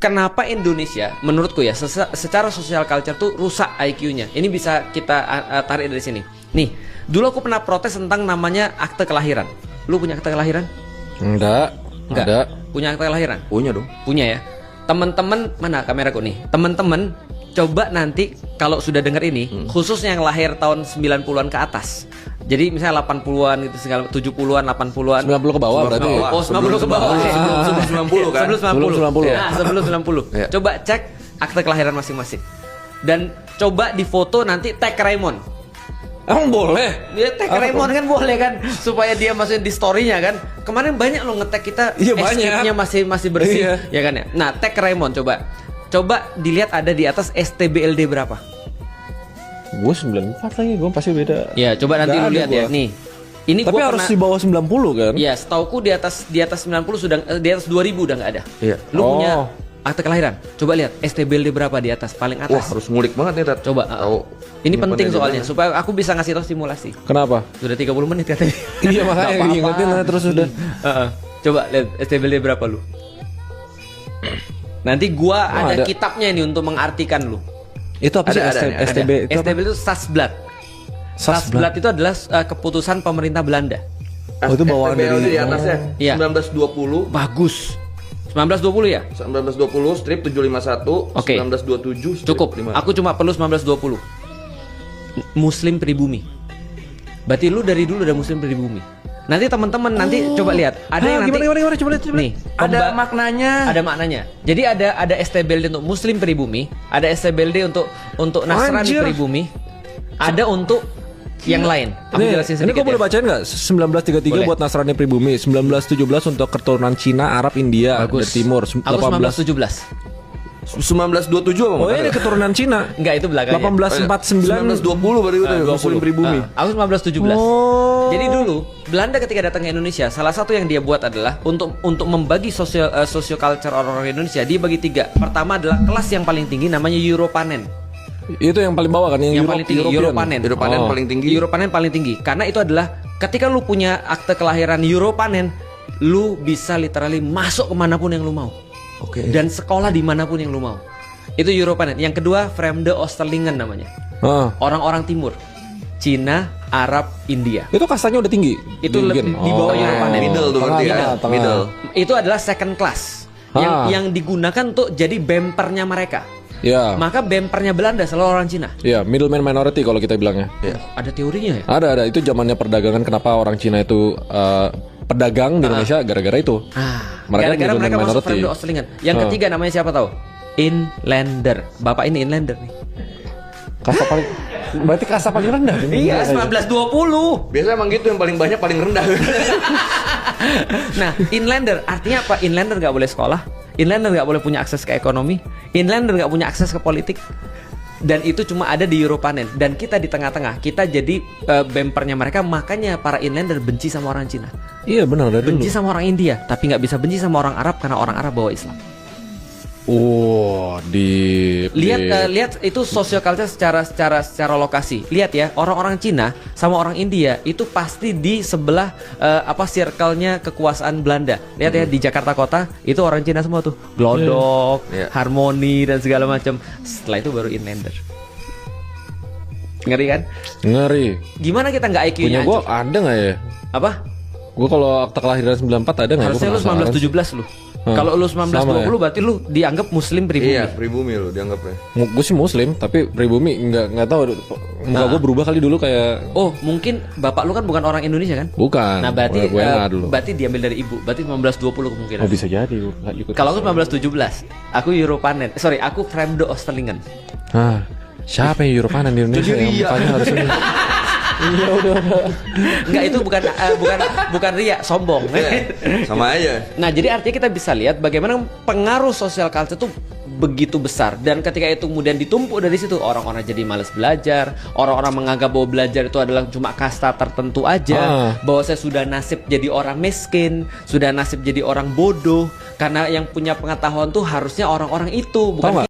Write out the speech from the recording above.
kenapa Indonesia menurutku ya secara sosial culture tuh rusak IQ-nya. Ini bisa kita tarik dari sini. Nih, dulu aku pernah protes tentang namanya akte kelahiran. Lu punya akte kelahiran? Enggak. Ada. Punya akte kelahiran? Punya dong. Punya ya. Teman-teman, mana kameraku nih? Teman-teman coba nanti kalau sudah dengar ini, khususnya yang lahir tahun 90-an ke atas. Jadi misalnya 80-an gitu segala 70-an, 80-an. 90 ke bawah berarti. Oh, 90 ke bawah. Sebelum 90 kan? Sebelum 90. 90. Nah, sebelum 90. Iya. Coba cek akte kelahiran masing-masing. Dan coba difoto nanti tag Raymond. Emang boleh? Dia tag Raymond kan boleh kan supaya dia masukin di story-nya kan. Kemarin banyak lo nge-tag kita, Iya, banyak. escape-nya masih bersih, Iya. ya kan ya. Nah, tag Raymond coba. Coba dilihat ada di atas STBLD berapa? Gue 94 lagi, gue pasti beda. Ya, coba nanti Nggak lu ada lihat ya. gua. Nih. Ini Tapi gua harus pernah, di bawah 90 kan? ya, setauku di atas 90 sudah di atas 2000 udah nggak ada. Iya. Lu Oh. punya akte kelahiran? Coba lihat STBLD berapa di atas, paling Wah, atas. harus ngulik banget nih, Tat. Coba. Tahu. Ini penting pandai soalnya gimana? supaya aku bisa ngasih tahu simulasi. Kenapa? Sudah 30 menit katanya. Iya makanya Nggak apa-apa. diingetin lah terus udah. Coba lihat STBLD berapa lu. Nanti gua Oh, ada ada. kitabnya ini untuk mengartikan lu. Itu apa sih Ada nih, ada. STB itu? apa? STBLD itu Sasblad. Sasblad itu adalah keputusan pemerintah Belanda. Oh, itu bawaan STBLD dari di atasnya. Iya. 1920, Bagus. 1920 ya? 1920 strip 751, Oke. 1927 strip Cukup. 5. Aku cuma perlu 1920. Muslim pribumi. Berarti lu dari dulu udah muslim pribumi. Nanti teman-teman nanti coba lihat. Ada yang nanti gimana coba lihat. nih, Ada maknanya. ada maknanya. Jadi ada STBLD untuk muslim pribumi, ada STBLD untuk Nasrani Anjir. pribumi, ada untuk yang lain. Aku jelasin Ini sedikit. kok boleh ya. bacain nggak? 1933 Boleh. buat Nasrani pribumi, 1917 untuk keturunan Cina, Arab, India, Bagus. dan Timur, Aku 18. 1927 apa Oh ini keturunan Cina. Enggak, itu belakangnya. 1849. 1920 berarti udah 20. muslim pribumi. Aku 1917. Oh. Jadi dulu Belanda ketika datang ke Indonesia, salah satu yang dia buat adalah untuk membagi socio culture orang-orang Indonesia, dia bagi 3. Pertama adalah kelas yang paling tinggi namanya Europanen. Itu yang paling bawah kan Yang paling tinggi Europanen. Europanen Oh. paling tinggi. Europanen paling tinggi karena itu adalah ketika lu punya akte kelahiran Europanen, lu bisa literally masuk kemanapun yang lu mau. Oke. Dan sekolah dimanapun yang lu mau. Itu Europanen. Yang kedua Vreemde Oosterlingen namanya. Ah. Orang-orang timur, Cina, Arab, India. Itu kastanya udah tinggi. Itu lebih di bawah Europanen. Middle tuh berarti ya. Tengah. Middle. Itu adalah second class yang digunakan untuk jadi bempernya mereka. Ya. Maka bempernya Belanda selalu orang Cina. Ya, middleman minority kalau kita bilangnya. Iya. Ada teorinya ya? Ada itu zamannya perdagangan kenapa orang Cina itu pedagang di Indonesia gara-gara itu. Mereka Gara-gara middleman mereka masuk minority. Vreemde Oosterlingen. Yang ketiga namanya siapa tahu? Inlander. Bapak ini inlander nih. Kasta paling berarti kasta paling rendah. Iya, 1920. Biasanya emang gitu yang paling banyak paling rendah. Nah, inlander artinya apa? Inlander nggak boleh sekolah. Inlander nggak boleh punya akses ke ekonomi. Inlander nggak punya akses ke politik. Dan itu cuma ada di Europanen. Dan kita di tengah-tengah. Kita jadi bempernya mereka. Makanya para inlander benci sama orang Cina. Iya benar dari dulu. Benci sama orang India. Tapi nggak bisa benci sama orang Arab karena orang Arab bawa Islam. Oh, Lihat itu social culture secara lokasi. Lihat ya, orang-orang Cina sama orang India itu pasti di sebelah circle-nya kekuasaan Belanda. Lihat ya di Jakarta Kota itu orang Cina semua tuh. Glodok, Yeah. Harmoni dan segala macam. Setelah itu baru inlander. Ngeri kan? ngeri. Gimana kita nggak IQ-nya Punya gua hancur? ada nggak ya? Apa? Gua kalau akta kelahiran 94 ada nggak? Harusnya Gua lu penasaran. 1917 lu. Kalau lu 1920 Sama ya? berarti lu dianggap muslim pribumi. Iya, pribumi lo dianggapnya. Gue sih muslim tapi pribumi nggak tahu muka gue berubah kali dulu kayak Oh, mungkin bapak lu kan bukan orang Indonesia kan? bukan. Nah, berarti gue dulu. berarti diambil dari ibu. Berarti 1920 kemungkinan. Oh bisa jadi gua nggak ikut. Kalau aku 1917, aku Europanen. Sorry, aku Vreemde Oosterlingen. Ah, siapa yang Europanen di Indonesia yang mukanya harus ini? Iya udah. Enggak, itu bukan ria, sombong. Iya, sama aja. Nah, jadi artinya kita bisa lihat bagaimana pengaruh sosial culture itu begitu besar, dan ketika itu kemudian ditumpuk dari situ, orang-orang jadi malas belajar, orang-orang menganggap bahwa belajar itu adalah cuma kasta tertentu aja, bahwa saya sudah nasib jadi orang miskin, sudah nasib jadi orang bodoh, karena yang punya pengetahuan tuh harusnya orang-orang itu, bukan